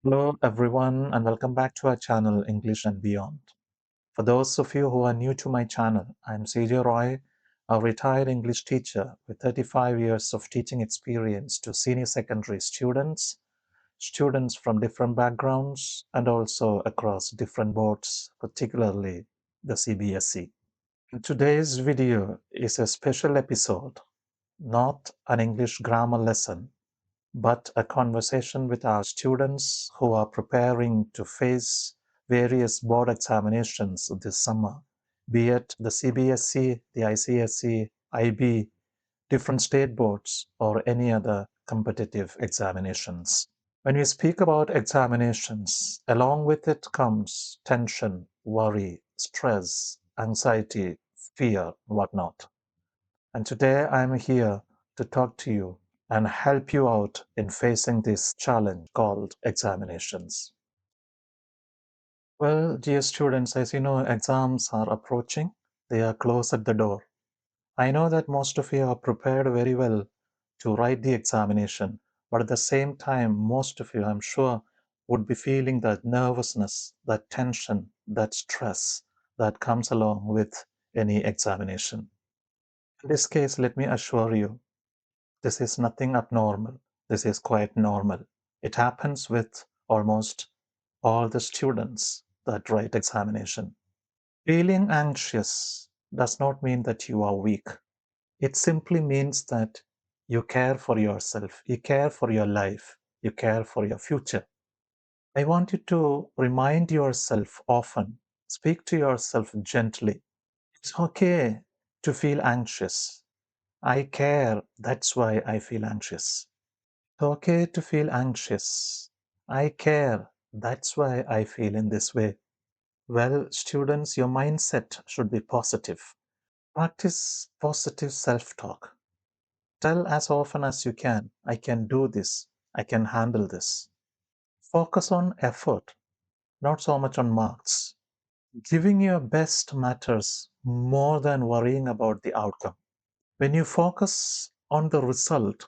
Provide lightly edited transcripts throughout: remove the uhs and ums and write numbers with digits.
Hello, everyone, and welcome back to our channel, English and Beyond. For those of you who are new to my channel, I'm CJ Roy, a retired English teacher with 35 years of teaching experience to senior secondary students, students from different backgrounds, and also across different boards, particularly the CBSE. Today's video is a special episode, not an English grammar lesson, but a conversation with our students who are preparing to face various board examinations this summer, be it the CBSE, the ICSE, IB, different state boards, or any other competitive examinations. When we speak about examinations, along with it comes tension, worry, stress, anxiety, fear, whatnot. And today I'm here to talk to you and help you out in facing this challenge called examinations. Well, dear students, as you know, exams are approaching. They are close at the door. I know that most of you are prepared very well to write the examination, but at the same time, most of you, I'm sure, would be feeling that nervousness, that tension, that stress that comes along with any examination. In this case, let me assure you, this is nothing abnormal. This is quite normal. It happens with almost all the students that write examination. Feeling anxious does not mean that you are weak. It simply means that you care for yourself, you care for your life, you care for your future. I want you to remind yourself often, speak to yourself gently. It's okay to feel anxious. I care, that's why I feel anxious. It's okay to feel anxious. I care, that's why I feel in this way. Well, students, your mindset should be positive. Practice positive self talk. Tell as often as you I can do this, I can handle this. Focus on effort, not so much on marks. Giving your best matters more than worrying about the outcome. When you focus on the result,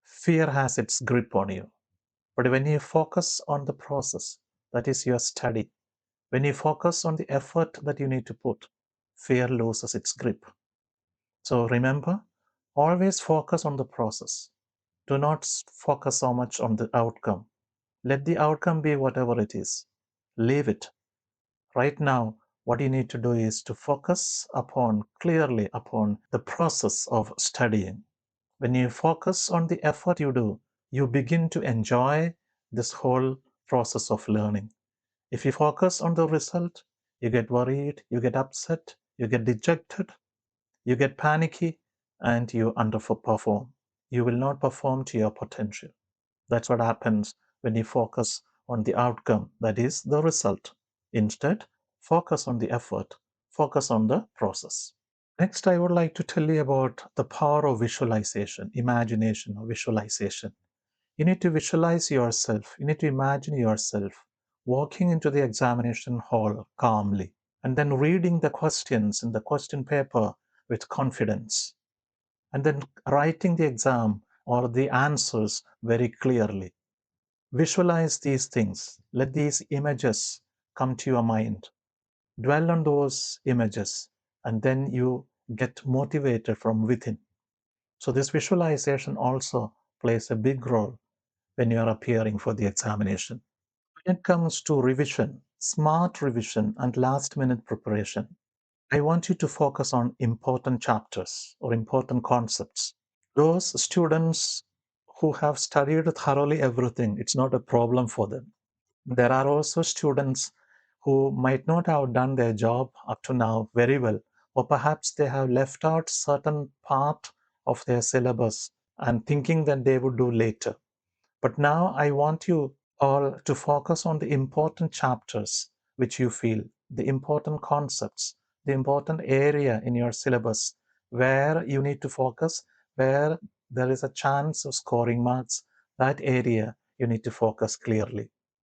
fear has its grip on you. But when you focus on the process, that is your study, when you focus on the effort that you need to put, fear loses its grip. So remember, always focus on the process. Do not focus so much on the outcome. Let the outcome be whatever it is. Leave it. Right now, what you need to do is to focus clearly upon the process of studying. When you focus on the effort you do, you begin to enjoy this whole process of learning. If you focus on the result, you get worried, you get upset, you get dejected, you get panicky, and you underperform. You will not perform to your potential. That's what happens when you focus on the outcome, that is the result. Instead, focus on the effort, focus on the process. Next, I would like to tell you about the power of visualization, imagination or visualization. You need to visualize yourself, you need to imagine yourself walking into the examination hall calmly and then reading the questions in the question paper with confidence and then writing the exam or the answers very clearly. Visualize these things. Let these images come to your mind. Dwell on those images, and then you get motivated from within. So, this visualization also plays a big role when you are appearing for the examination. When it comes to revision, smart revision, and last minute preparation, I want you to focus on important chapters or important concepts. Those students who have studied thoroughly everything, it's not a problem for them. There are also students who might not have done their job up to now very well, or perhaps they have left out certain part of their syllabus and thinking that they would do later. But now I want you all to focus on the important chapters which you feel, the important concepts, the important area in your syllabus where you need to focus, where there is a chance of scoring marks, that area you need to focus clearly.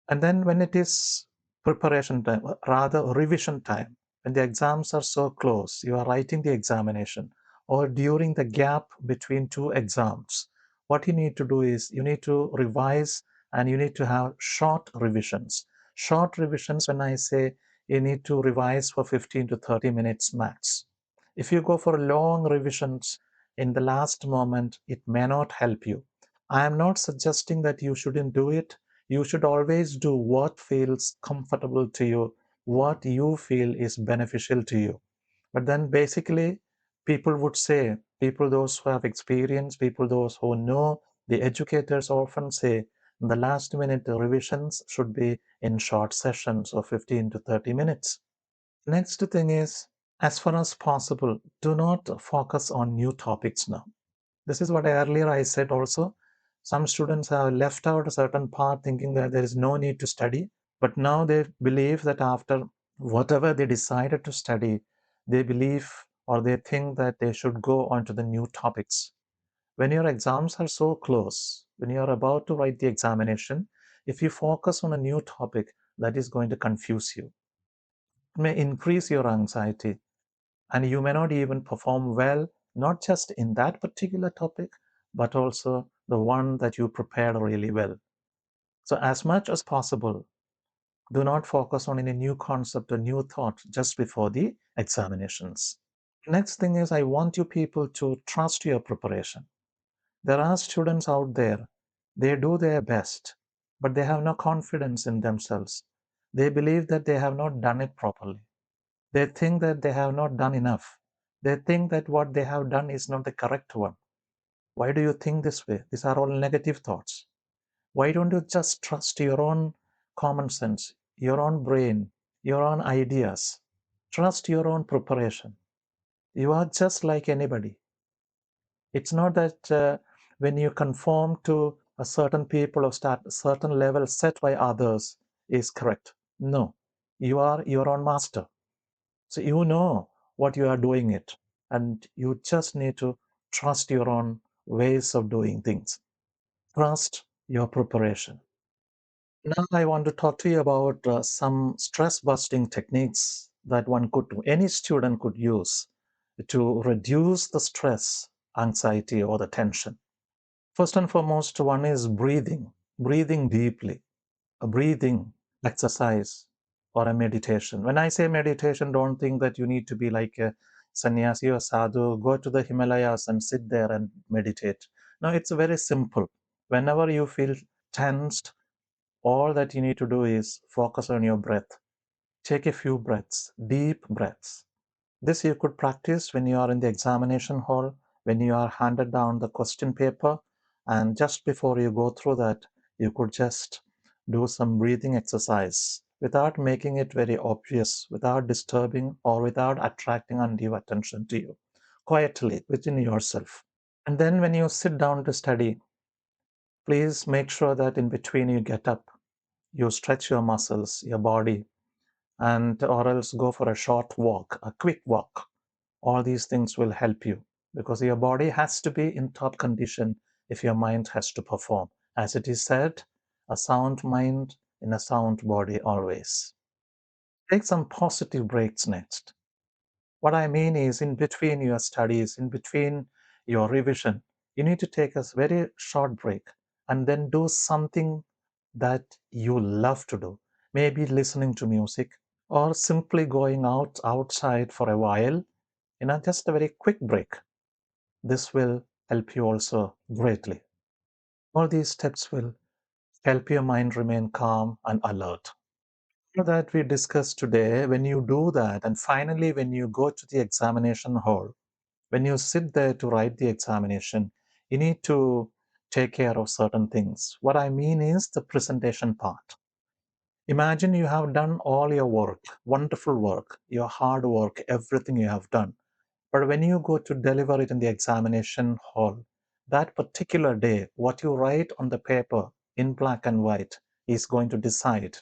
And then when it is preparation time, rather revision time, when the exams are so close, you are writing the examination, or during the gap between two exams, what you need to do is you need to revise and you need to have short revisions. Short revisions, when I say, you need to revise for 15 to 30 minutes max. If you go for long revisions in the last moment, it may not help you. I am not suggesting that you shouldn't do it. You should always do what feels comfortable to you, what you feel is beneficial to you. But then basically, people would say, people those who have experience, people those who know, the educators often say the last minute revisions should be in short sessions of 15 to 30 minutes. Next thing is, as far as possible, do not focus on new topics now. This is what earlier I said also. Some students have left out a certain part thinking that there is no need to study, but now they believe that after whatever they decided to study, they believe or they think that they should go on to the new topics. When your exams are so close, when you are about to write the examination, if you focus on a new topic, that is going to confuse you. It may increase your anxiety, and you may not even perform well, not just in that particular topic, but also the one that you prepared really well. So, as much as possible, do not focus on any new concept or new thought just before the examinations. Next thing is, I want you people to trust your preparation. There are students out there, they do their best, but they have no confidence in themselves. They believe that they have not done it properly. They think that they have not done enough. They think that what they have done is not the correct one. Why do you think this way? These are all negative thoughts. Why don't you just trust your own common sense, your own brain, your own ideas? Trust your own preparation. You are just like anybody. It's not that when you conform to a certain people or start a certain level set by others is correct. No, you are your own master. So you know what you are doing it, and you just need to trust your own ways of doing things. Trust your preparation. Now I want to talk to you about some stress busting techniques that any student could use to reduce the stress, anxiety, or the tension. First and foremost, one is breathing deeply, a breathing exercise or a meditation. When I say meditation, don't think that you need to be like a sannyasi or sadhu, go to the Himalayas and sit there and meditate. No, it's very simple. Whenever you feel tensed, all that you need to do is focus on your breath. Take a few breaths, deep breaths. This you could practice when you are in the examination hall, when you are handed down the question paper, and just before you go through that, you could just do some breathing exercise without making it very obvious, without disturbing or without attracting undue attention to you, quietly within yourself. And then when you sit down to study, please make sure that in between you get up, you stretch your muscles, your body, and or else go for a short walk, a quick walk. All these things will help you because your body has to be in top condition if your mind has to perform. As it is said, a sound mind in a sound body always. Take some positive breaks next. What I mean is, in between your studies, in between your revision, you need to take a very short break and then do something that you love to do. Maybe listening to music or simply going outside for a while, just a very quick break. This will help you also greatly. All these steps will help your mind remain calm and alert. That we discussed today, when you do that, and finally, when you go to the examination hall, when you sit there to write the examination, you need to take care of certain things. What I mean is the presentation part. Imagine you have done all your work, wonderful work, your hard work, everything you have done. But when you go to deliver it in the examination hall, that particular day, what you write on the paper in black and white is going to decide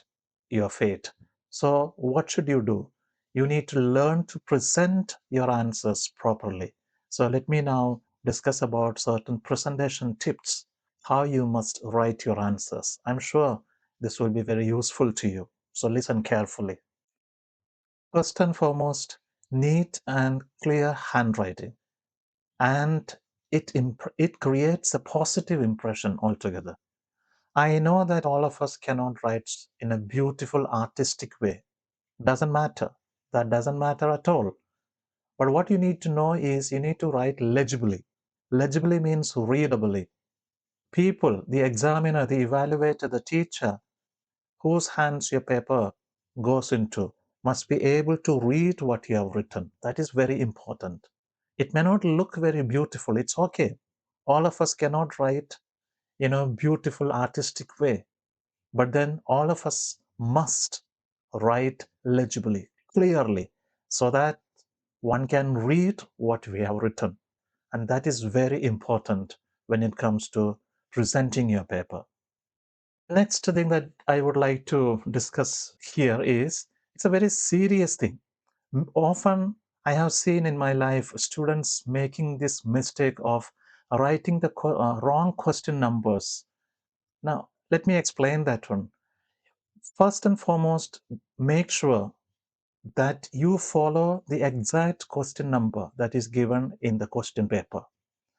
your fate. So, what should you do? You need to learn to present your answers properly. So, let me now discuss about certain presentation tips, how you must write your answers. I'm sure this will be very useful to you. So, listen carefully. First and foremost, neat and clear handwriting, and it creates a positive impression altogether. I know that all of us cannot write in a beautiful artistic way. Doesn't matter. That doesn't matter at all. But what you need to know is you need to write legibly. Legibly means readably. People, the examiner, the evaluator, the teacher, whose hands your paper goes into, must be able to read what you have written. That is very important. It may not look very beautiful. It's okay. All of us cannot write in a beautiful artistic way. But then all of us must write legibly, clearly, so that one can read what we have written. And that is very important when it comes to presenting your paper. Next thing that I would like to discuss here is it's a very serious thing. Often I have seen in my life students making this mistake of writing the wrong question numbers. Now, let me explain that one. First and foremost, make sure that you follow the exact question number that is given in the question paper.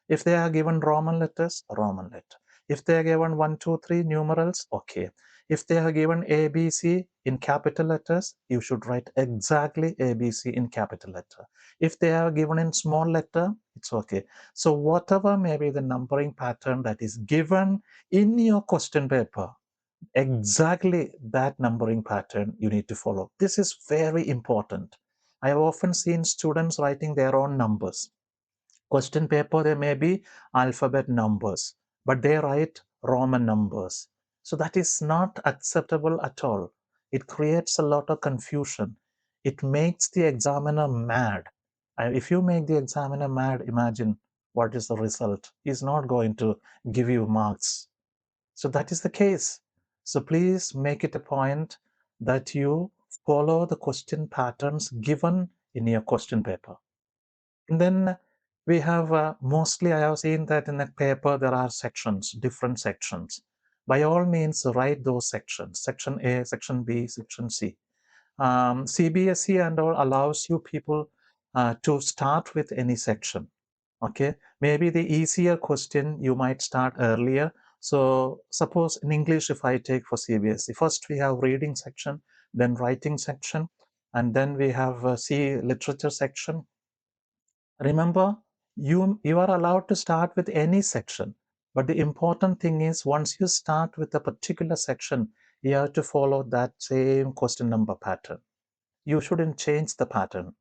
If they are given Roman letters, Roman letter. If they are given 1, 2, 3 numerals, okay. If they are given ABC in capital letters, you should write exactly ABC in capital letter. If they are given in small letter, it's okay. So whatever may be the numbering pattern that is given in your question paper, exactly that numbering pattern you need to follow. This is very important. I have often seen students writing their own numbers. Question paper, there may be alphabet numbers, but they write Roman numbers. So that is not acceptable at all. It creates a lot of confusion. It makes the examiner mad. And if you make the examiner mad, imagine what is the result. He's not going to give you marks. So that is the case. So please make it a point that you follow the question patterns given in your question paper. And then we have mostly I have seen that in a paper there are sections, different sections. By all means, write those sections, section A, section B, section C. CBSE and all allows you people to start with any section. Okay, maybe the easier question you might start earlier. So suppose in English, if I take for CBSE, first we have reading section, then writing section, and then we have C literature section. Remember, you are allowed to start with any section, but the important thing is once you start with a particular section, you have to follow that same question number pattern. You shouldn't change the pattern.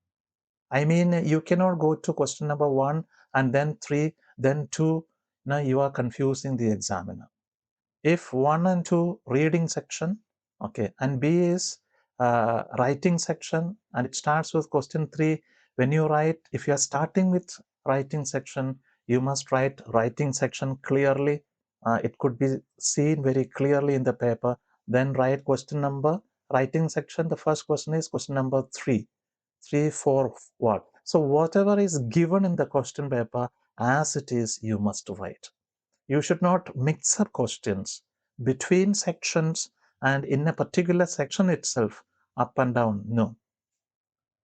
I mean, you cannot go to question number 1 and then 3, then 2. Now you are confusing the examiner. If 1 and 2 reading section, okay, and B is writing section, and it starts with question 3. When you write, if you are starting with writing section, you must write writing section clearly. It could be seen very clearly in the paper. Then write question number, writing section. The first question is question number 3. 3, 4, what? So whatever is given in the question paper, as it is, you must write. You should not mix up questions between sections and in a particular section itself, up and down. No.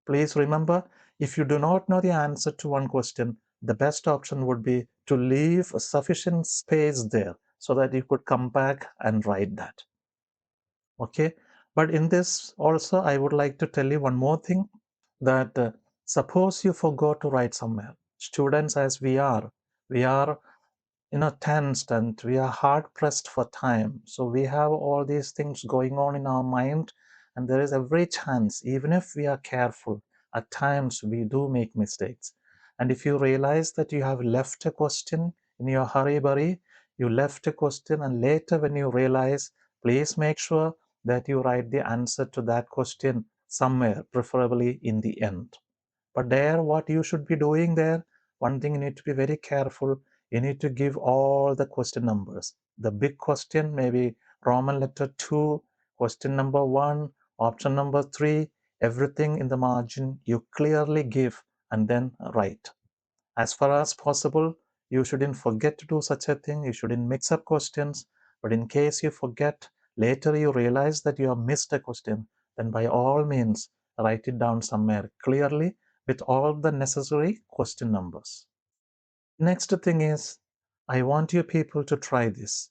Please remember, if you do not know the answer to one question, the best option would be to leave a sufficient space there so that you could come back and write that. Okay. But in this also, I would like to tell you one more thing that suppose you forgot to write somewhere. Students, as we are tensed and we are hard pressed for time. So we have all these things going on in our mind, and there is every chance, even if we are careful, at times we do make mistakes. And if you realize that you have left a question in your hurry-burry, you left a question, and later when you realize, please make sure that you write the answer to that question somewhere, preferably in the end. But there, what you should be doing there, one thing you need to be very careful. You need to give all the question numbers. The big question, maybe Roman letter 2, question number 1, option number 3, everything in the margin you clearly give and then write. As far as possible, you shouldn't forget to do such a thing. You shouldn't mix up questions. But in case you forget, later you realize that you have missed a question, then by all means, write it down somewhere clearly with all the necessary question numbers. Next thing is, I want you people to try this.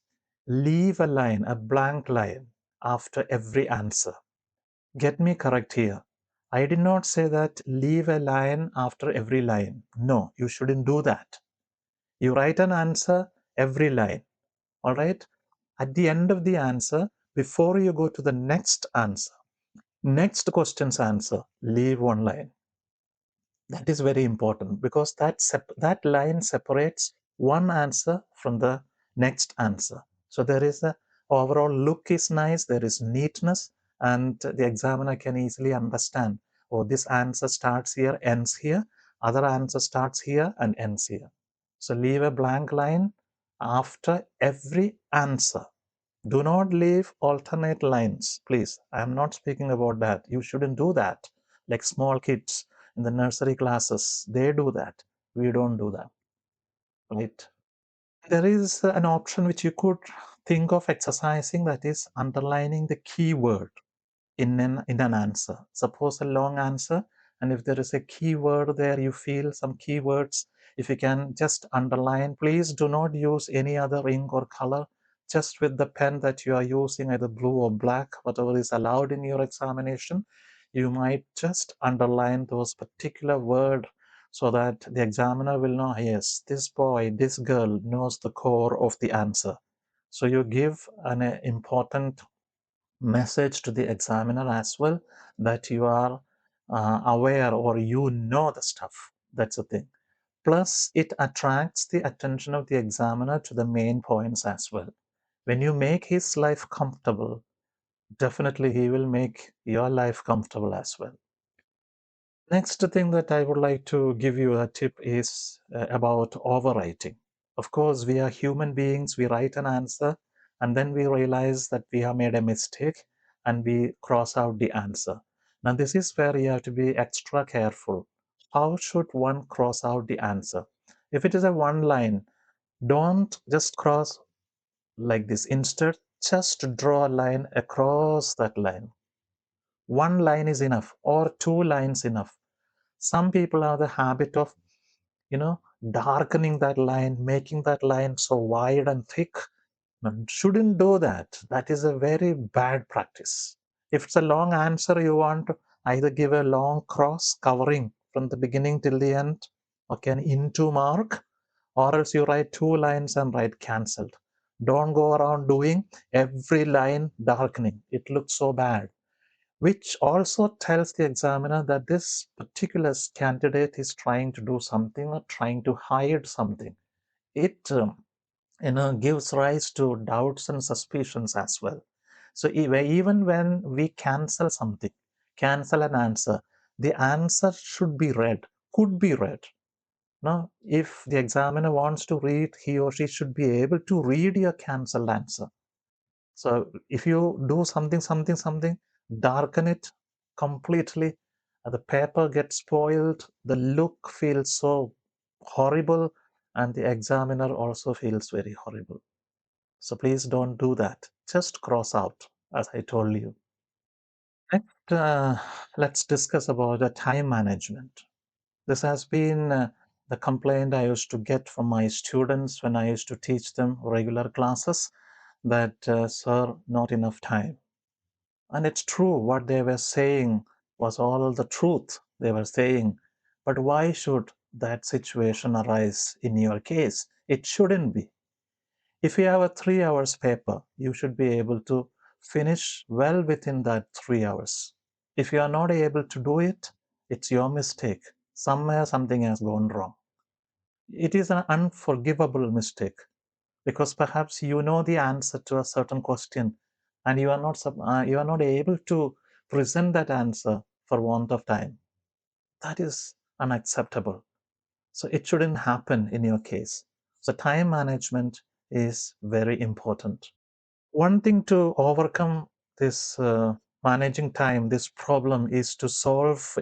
leave a line, a blank line after every answer. Get me correct here. I did not say that leave a line after every line. No, you shouldn't do that. You write an answer every line. All right? At the end of the answer, before you go to the next answer, next question's answer, leave one line. That is very important because that line separates one answer from the next answer. So there is a overall look is nice, there is neatness, and the examiner can easily understand, oh, this answer starts here, ends here, other answer starts here and ends here. So leave a blank line after every answer. Do not leave alternate lines, please. I am not speaking about that. You shouldn't do that. Like small kids in the nursery classes, they do that. We don't do that, right? There is an option which you could think of exercising, that is underlining the keyword in an answer. Suppose a long answer, and if there is a keyword there, you feel some keywords, if you can just underline, please do not use any other ink or color, just with the pen that you are using, either blue or black, whatever is allowed in your examination, you might just underline those particular word so that the examiner will know, yes, this boy, this girl knows the core of the answer. So you give an important message to the examiner as well, that you are aware or you know the stuff. That's the thing. Plus, it attracts the attention of the examiner to the main points as well. When you make his life comfortable, definitely he will make your life comfortable as well. Next thing that I would like to give you a tip is about overwriting. Of course, we are human beings, we write an answer and then we realize that we have made a mistake and we cross out the answer. Now, this is where you have to be extra careful. How should one cross out the answer? If it is a one line, don't just cross like this. Instead, just draw a line across that line. One line is enough, or two lines enough. Some people have the habit of, darkening that line, making that line so wide and thick. Shouldn't do that. That is a very bad practice. If it's a long answer, you want to either give a long cross covering from the beginning till the end, okay, an into mark, or else you write two lines and write cancelled. Don't go around doing every line darkening. It looks so bad, which also tells the examiner that this particular candidate is trying to do something or trying to hide something. It gives rise to doubts and suspicions as well. So even when we cancel something, cancel an answer, the answer should be read, could be read. Now, if the examiner wants to read, he or she should be able to read your cancelled answer. So if you do something, darken it completely, the paper gets spoiled, the look feels so horrible, and the examiner also feels very horrible. So please don't do that. Just cross out, as I told you. Next, let's discuss about the time management. This has been the complaint I used to get from my students when I used to teach them regular classes, that, sir, not enough time. And it's true, what they were saying was all the truth they were saying. But why should that situation arise in your case? It shouldn't be. If you have a 3 hours paper, you should be able to finish well within that 3 hours. If you are not able to do it, it's your mistake. Somewhere something has gone wrong. It is an unforgivable mistake because perhaps you know the answer to a certain question and you are not able to present that answer for want of time. That is unacceptable. So it shouldn't happen in your case. So time management is very important. One thing to overcome this managing time, this problem, is to solve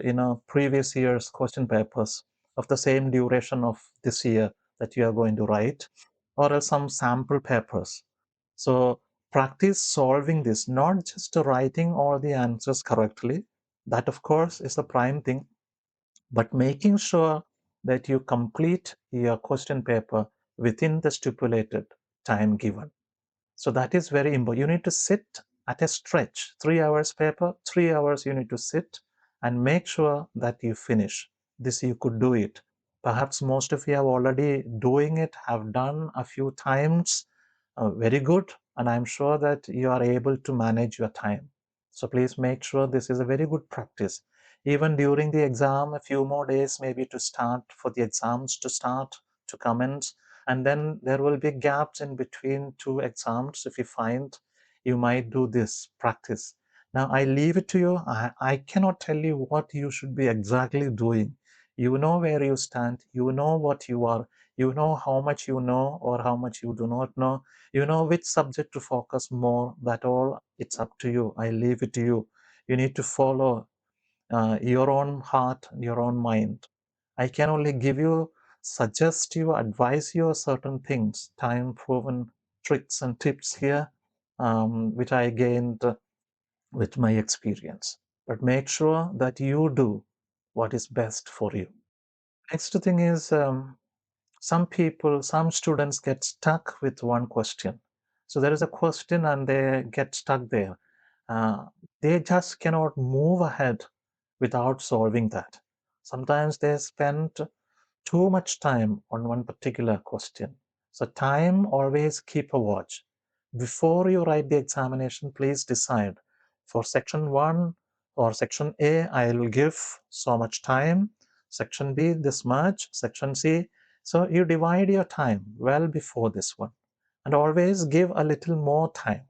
previous year's question papers of the same duration of this year that you are going to write, or else some sample papers. So practice solving this, not just writing all the answers correctly. That, of course, is the prime thing, but making sure that you complete your question paper within the stipulated time given. So that is very important. You need to sit at a stretch, 3 hours paper, 3 hours you need to sit and make sure that you finish. This you could do it. Perhaps most of you have already doing it, have done a few times. Very good. And I'm sure that you are able to manage your time. So please make sure this is a very good practice. Even during the exam, a few more days maybe to start for the exams to start to commence, and then there will be gaps in between two exams. If you find, you might do this practice. Now I leave it to you. I cannot tell you what you should be exactly doing. You know where you stand, you know what you are, you know how much you know or how much you do not know, you know which subject to focus more. That all, it's up to you. I leave it to you. You need to follow your own heart, your own mind. I can only give you, suggest you, advise you certain things, time proven tricks and tips here, which I gained with my experience. But make sure that you do what is best for you. Next thing is, some people, some students get stuck with one question. So there is a question and they get stuck there. Uh, they just cannot move ahead without solving that. Sometimes they spend too much time on one particular question. So time, always keep a watch. Before you write the examination, please decide for section 1 or section A, I will give so much time, section B this much, section C. So you divide your time well before this one, and always give a little more time.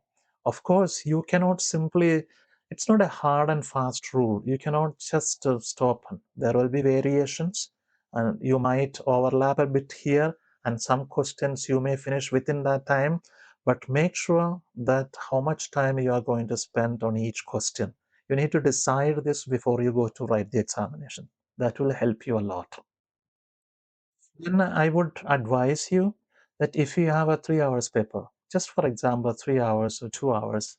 Of course, you cannot simply, it's not a hard and fast rule. You cannot just stop. There will be variations, and you might overlap a bit here, and some questions you may finish within that time, but make sure that how much time you are going to spend on each question. You need to decide this before you go to write the examination. That will help you a lot. Then I would advise you that if you have a 3 hours paper, just for example, 3 hours or 2 hours,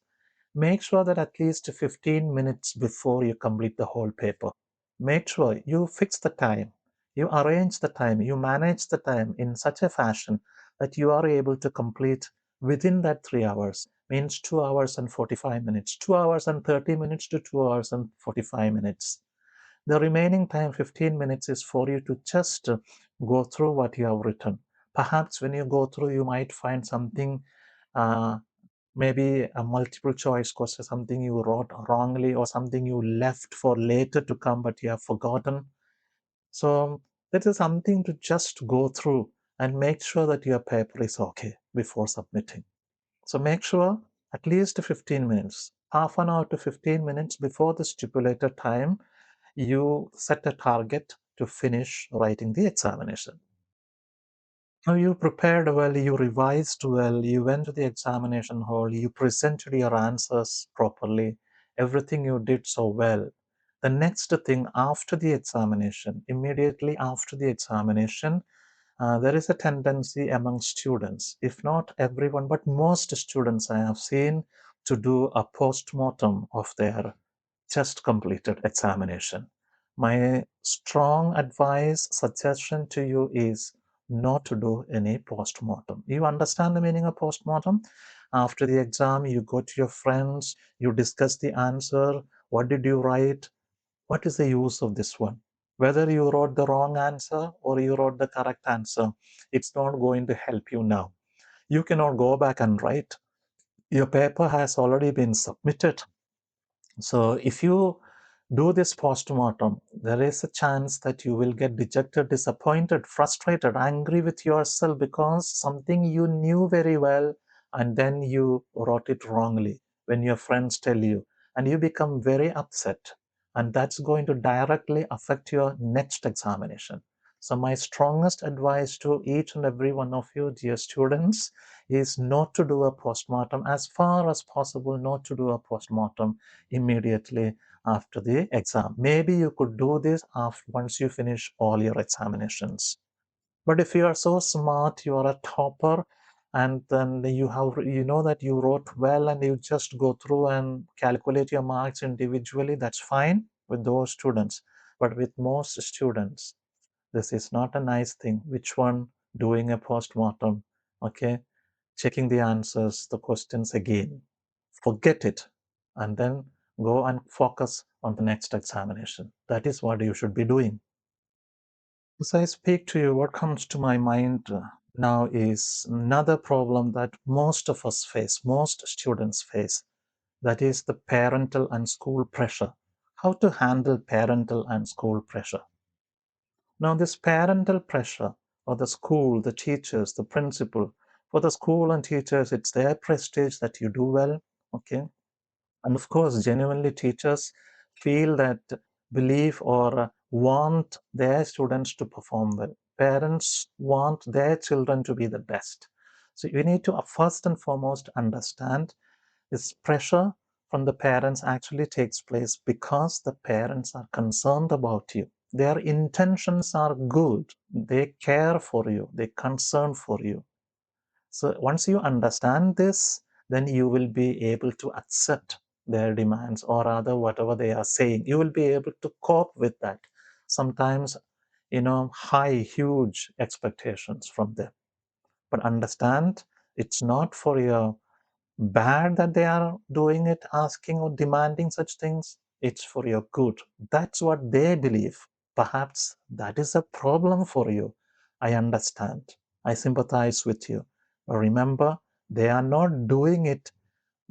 make sure that at least 15 minutes before you complete the whole paper, make sure you fix the time, you arrange the time, you manage the time in such a fashion that you are able to complete within that 3 hours. Means 2 hours and 45 minutes, 2 hours and 30 minutes to 2 hours and 45 minutes. The remaining time, 15 minutes, is for you to just go through what you have written. Perhaps when you go through, you might find something, uh, maybe a multiple choice question, something you wrote wrongly or something you left for later to come, but you have forgotten. So that is something to just go through and make sure that your paper is okay before submitting. So make sure at least 15 minutes, half an hour to 15 minutes before the stipulated time, you set a target to finish writing the examination. Now you prepared well, you revised well, you went to the examination hall, you presented your answers properly, everything you did so well. The next thing after the examination, immediately after the examination, there is a tendency among students, if not everyone, but most students I have seen, to do a post-mortem of their just completed examination. My strong advice, suggestion to you is not to do any post-mortem. You understand the meaning of post-mortem? After the exam, you go to your friends, you discuss the answer. What did you write? What is the use of this one? Whether you wrote the wrong answer or you wrote the correct answer, it's not going to help you now. You cannot go back and write. Your paper has already been submitted. So if you do this post-mortem, there is a chance that you will get dejected, disappointed, frustrated, angry with yourself because something you knew very well and then you wrote it wrongly when your friends tell you, and you become very upset, and that's going to directly affect your next examination. So my strongest advice to each and every one of you, dear students, is not to do a postmortem. As far as possible, not to do a postmortem immediately after the exam. Maybe you could do this after, once you finish all your examinations. But if you are so smart, you are a topper, and then you know that you wrote well, and you just go through and calculate your marks individually, that's fine with those students. But with most students, this is not a nice thing. Which one? Doing a post-mortem. Okay, checking the answers, the questions again. Forget it, and then go and focus on the next examination. That is what you should be doing. As I speak to you, what comes to my mind now is another problem that most of us face, most students face, that is the parental and school pressure. How to handle parental and school pressure. Now, this parental pressure, or the school, the teachers, the principal, for the school and teachers, it's their prestige that you do well, okay? And of course, genuinely, teachers feel that, believe or want their students to perform well. Parents want their children to be the best. So you need to first and foremost understand this pressure from the parents actually takes place because the parents are concerned about you. Their intentions are good. They care for you. They concern for you. So once you understand this, then you will be able to accept their demands or rather whatever they are saying. You will be able to cope with that. Sometimes, high, huge expectations from them. But understand it's not for your bad that they are doing it, asking or demanding such things. It's for your good. That's what they believe. Perhaps that is a problem for you. I understand. I sympathize with you. But remember, they are not doing it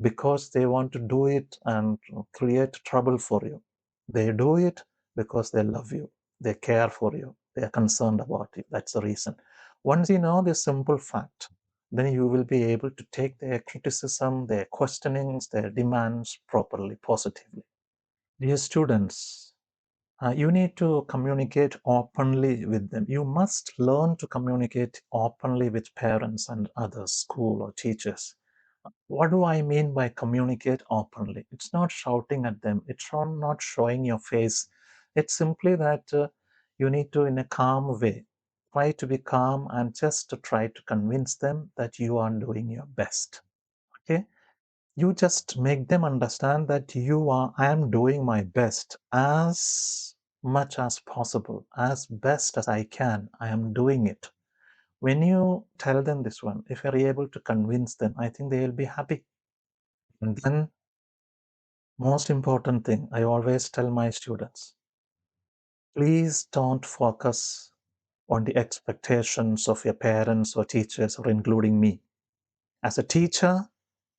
because they want to do it and create trouble for you. They do it because they love you, they care for you, they are concerned about you. That's the reason. Once you know this simple fact, then you will be able to take their criticism, their questionings, their demands properly, positively. Dear students, you need to communicate openly with them. You must learn to communicate openly with parents and others, school or teachers. What do I mean by communicate openly? It's not shouting at them, it's not showing your face. It's simply that you need to, in a calm way, try to be calm and just to try to convince them that you are doing your best. Okay? You just make them understand that I am doing my best as much as possible, as best as I can. I am doing it. When you tell them this one, if you're able to convince them, I think they will be happy. And then, most important thing, I always tell my students, please don't focus on the expectations of your parents or teachers or including me. As a teacher,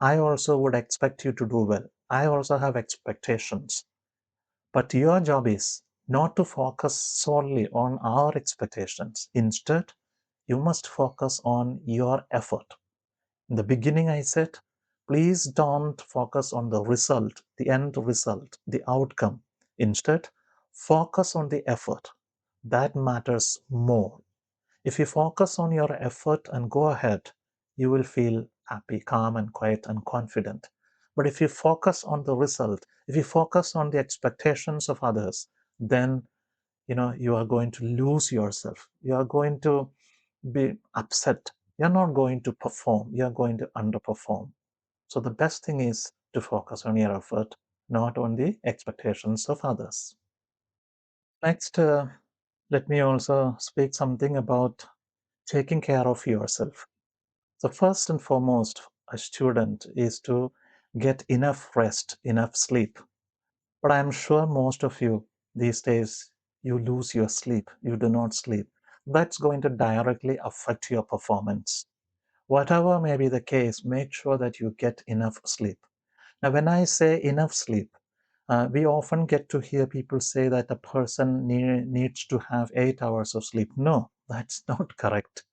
I also would expect you to do well. I also have expectations. But your job is not to focus solely on our expectations. Instead, you must focus on your effort. In the beginning, I said, please don't focus on the result, the end result, the outcome. Instead, focus on the effort. That matters more. If you focus on your effort and go ahead, you will feel happy, calm, and quiet and confident. But if you focus on the result, if you focus on the expectations of others, then you are going to lose yourself. You are going to be upset. You're not going to perform. You're going to underperform. So the best thing is to focus on your effort, not on the expectations of others. Next, let me also speak something about taking care of yourself. So first and foremost, a student is to get enough rest, enough sleep. But I'm sure most of you these days, you lose your sleep, you do not sleep. That's going to directly affect your performance. Whatever may be the case, make sure that you get enough sleep. Now, when I say enough sleep, we often get to hear people say that a person needs to have 8 hours of sleep. No, that's not correct.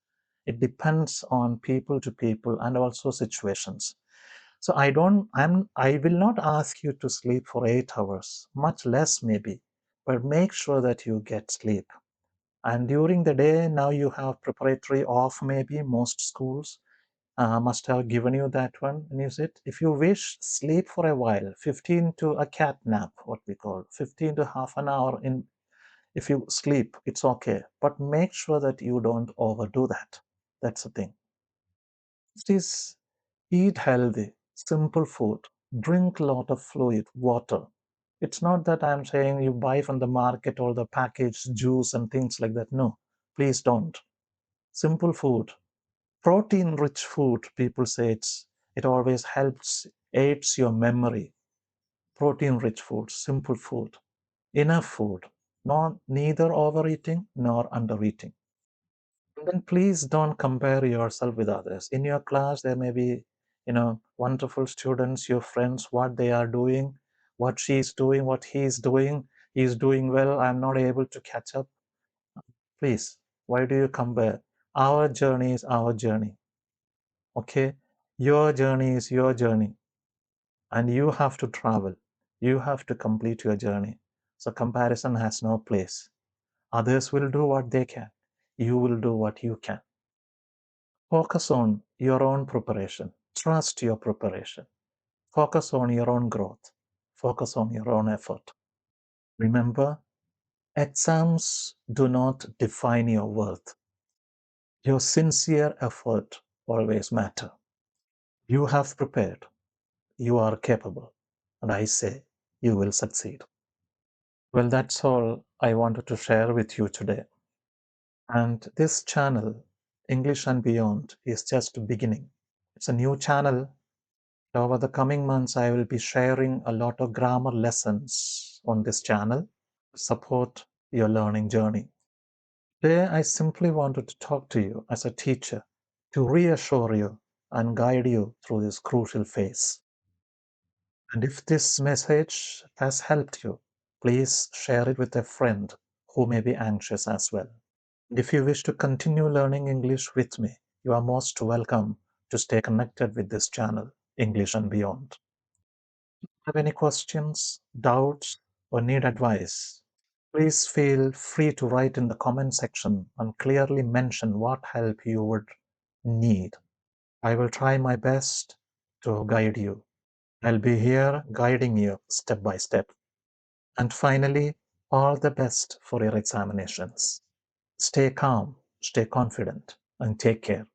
It depends on people to people and also situations. So I will not ask you to sleep for 8 hours, much less maybe, but make sure that you get sleep. And during the day, now you have preparatory off, maybe most schools must have given you that one. And you said, if you wish, sleep for a while, 15 to a cat nap, what we call 15 to half an hour in. If you sleep, it's okay, but make sure that you don't overdo that. That's the thing. It is eat healthy, simple food, drink a lot of fluid, water. It's not that I'm saying you buy from the market all the packaged juice and things like that. No, please don't. Simple food, Protein-rich food, people say it always aids your memory. Protein-rich food, simple food, enough food, neither overeating nor undereating. And then please don't compare yourself with others. In your class, there may be, wonderful students, your friends, what they are doing, what she's doing, what he's doing. He's doing well. I'm not able to catch up. Please, why do you compare? Our journey is our journey. Okay? Your journey is your journey. And you have to travel. You have to complete your journey. So comparison has no place. Others will do what they can. You will do what you can. Focus on your own preparation. Trust your preparation. Focus on your own growth. Focus on your own effort. Remember, exams do not define your worth. Your sincere effort always matter. You have prepared. You are capable. And I say you will succeed. Well, that's all I wanted to share with you today. And this channel, English and Beyond, is just beginning. It's a new channel. Over the coming months, I will be sharing a lot of grammar lessons on this channel to support your learning journey. Today, I simply wanted to talk to you as a teacher to reassure you and guide you through this crucial phase. And if this message has helped you, please share it with a friend who may be anxious as well. And if you wish to continue learning English with me, you are most welcome to stay connected with this channel, English and Beyond. Have any questions, doubts, or need advice? Please feel free to write in the comment section and clearly mention what help you would need. I will try my best to guide you. I'll be here guiding you step by step. And finally, all the best for your examinations. Stay calm, stay confident, and take care.